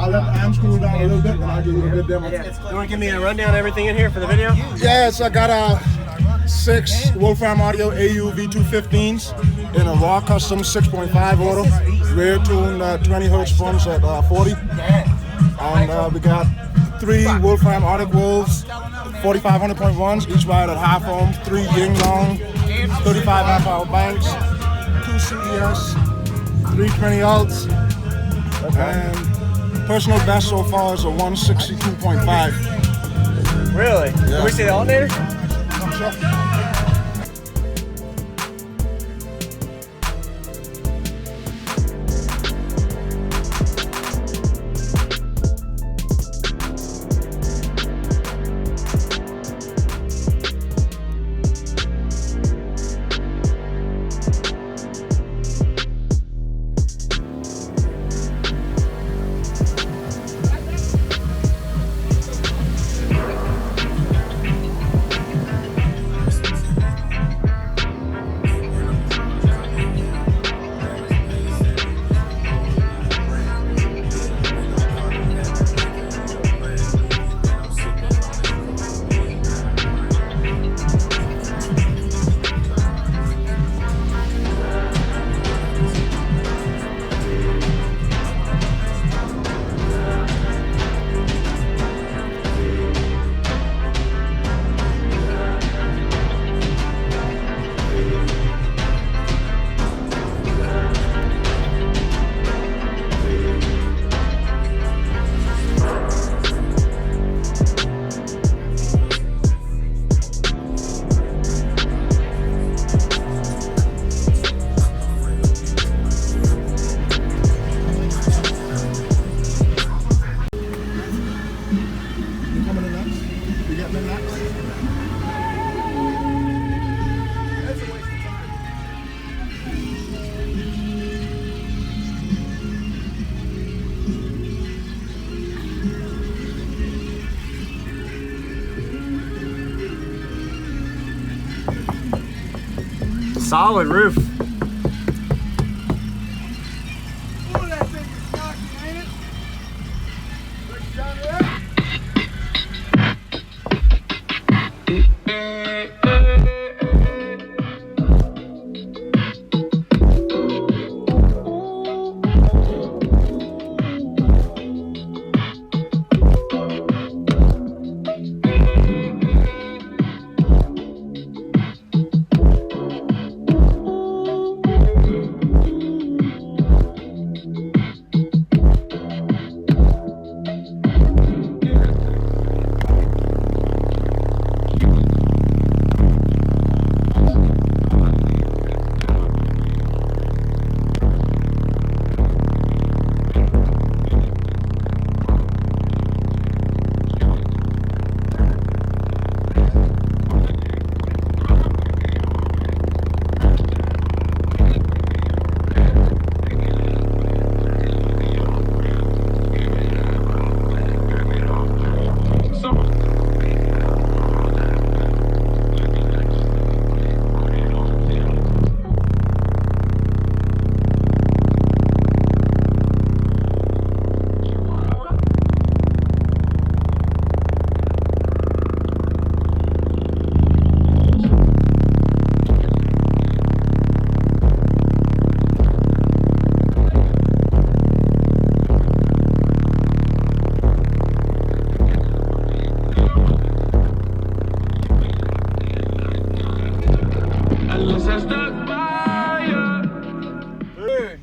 I'll let the amps cool down a little bit, and I'll give you a good demo. Yeah. You want to give me a rundown of everything in here for the video? Yes, I got 6 Wolfram Audio AU V215s in a raw custom 6.5 auto, rear tune 20 hertz fronts at 40. And we got 3 Wolfram Arctic Wolves 4500.1s, each wired at half ohm, 3 Ying Long 35 amp hour banks, 2 CES, 320 alts, and personal best so far is a 162.5. Really? Yeah. Can we see the alternator? Sure. Solid roof.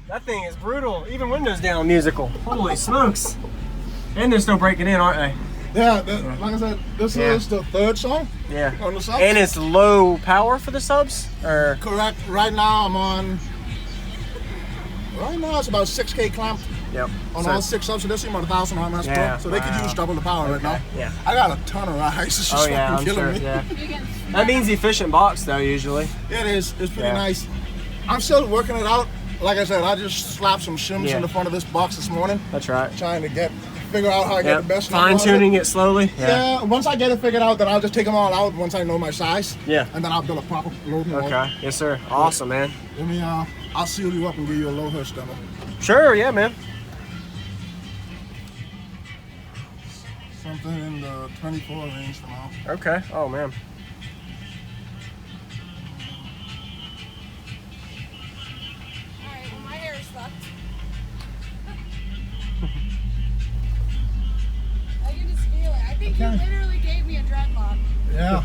That thing is brutal. Even windows down musical. Holy smokes. And they're still breaking in, aren't they? Yeah, like I said, this is the 3rd song. Yeah. On the subs. And it's low power for the subs? Or Correct. Right now I'm on. Right now it's about 6K clamp. Yep. On all 6 subs, so this is about 1,000 RMS pro. So they could use double the power right now. Yeah. I got a ton of rides. It's just I'm killing sure. me. Yeah. That means efficient box though, usually. It is. It's pretty nice. I'm still working it out. Like I said, I just slapped some shims in the front of this box this morning. That's right. Trying to figure out how I get the best. Fine tuning it slowly. Yeah. Once I get it figured out, then I'll just take them all out once I know my size. Yeah. And then I'll build a proper load. Okay. Yes, sir. Awesome, man. Let me. I'll seal you up and give you a low hertz demo. Sure. Yeah, man. something in the 24 range for now. Okay. Oh man. Alright, well my hair is fucked. I can just feel it. I think you literally gave me a dreadlock. Yeah.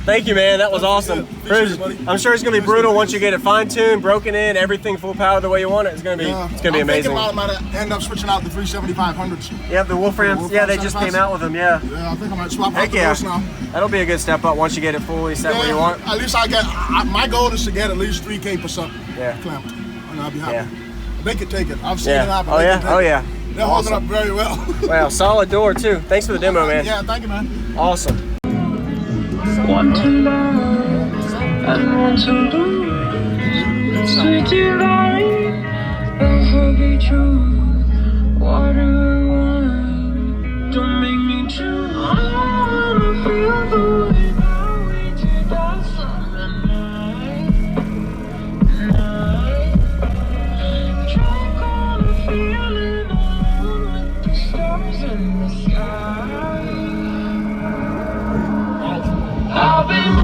Thank you, man. That was awesome. I'm sure it's gonna be brutal once you get it fine-tuned, broken in, everything full power the way you want it. It's gonna be amazing. I might end up switching out the 37500s. Yeah, the Wolframs. Yeah, they just came out with them. Yeah. Yeah, I think I might swap out Heck the yeah. those now. That'll be a good step up once you get it fully set where you want. At least my goal is to get at least 3K per something clamped, and I'll be happy. Yeah. They could take it. I've seen it happen. Oh yeah. Oh yeah. They're holding up very well. Wow, solid door too. Thanks for the demo, man. Yeah, thank you, man. Awesome. Want to love and want to lose. Sweet delight, a heavy truth. What do I want? Don't make me choose. I wanna feel the way that we did that summer night. Drunk on a feeling alone with the stars in the sky. I've been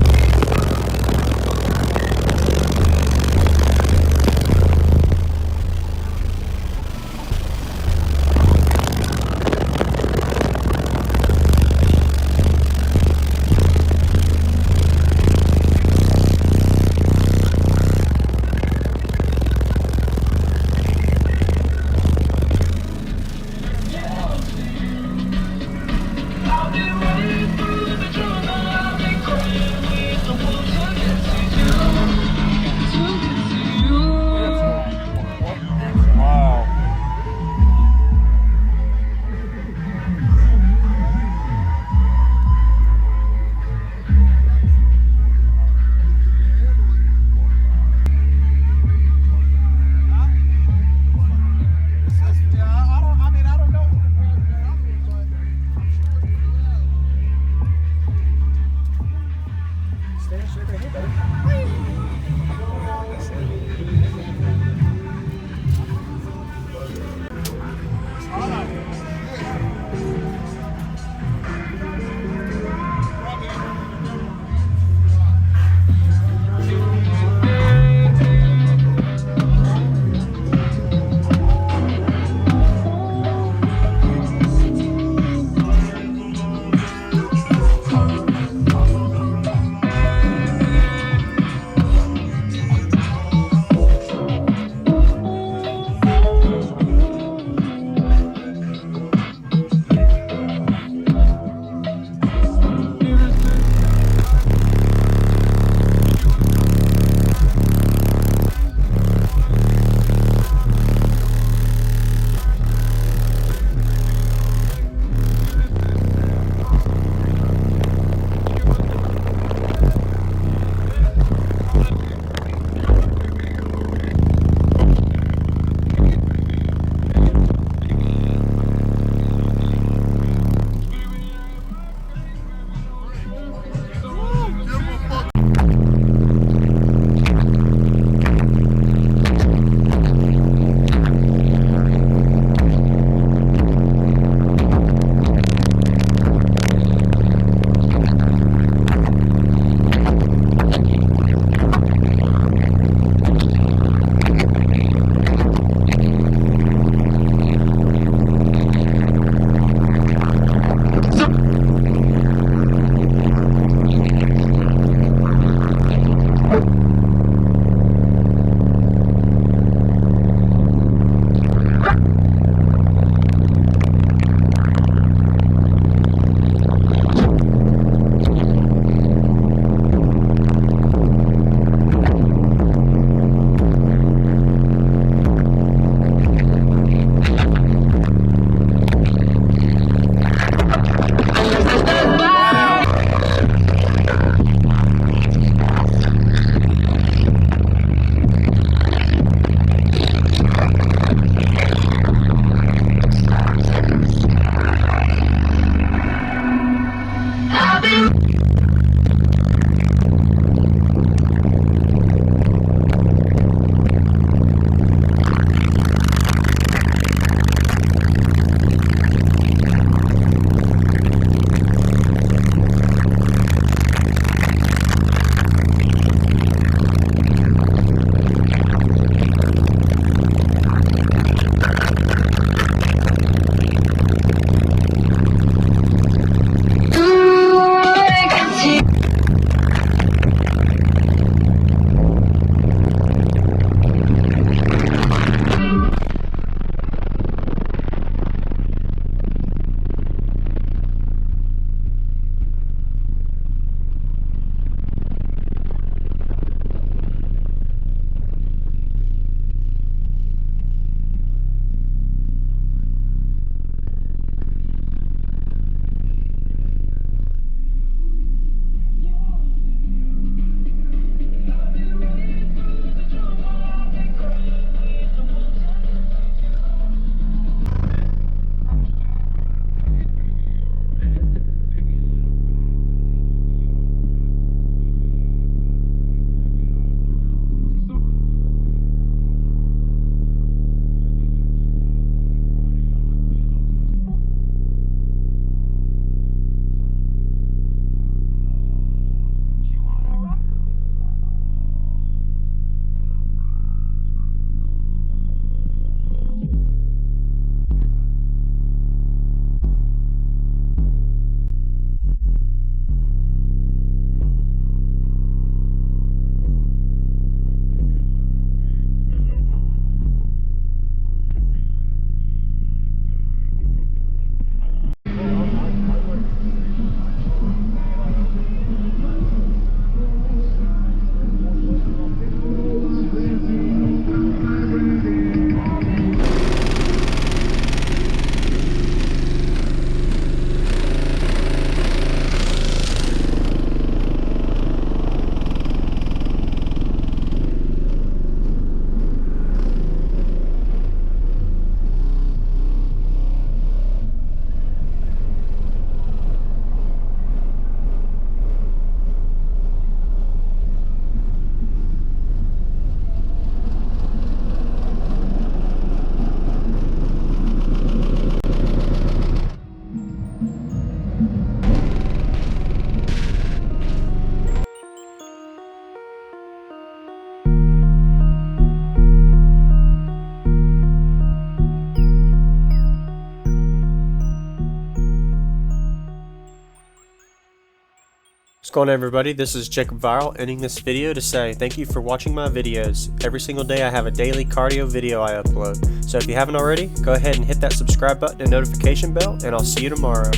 going on, everybody? This is Jacob Viral ending this video to say thank you for watching my videos. Every single day I have a daily cardio video I upload. So if you haven't already, go ahead and hit that subscribe button and notification bell, and I'll see you tomorrow.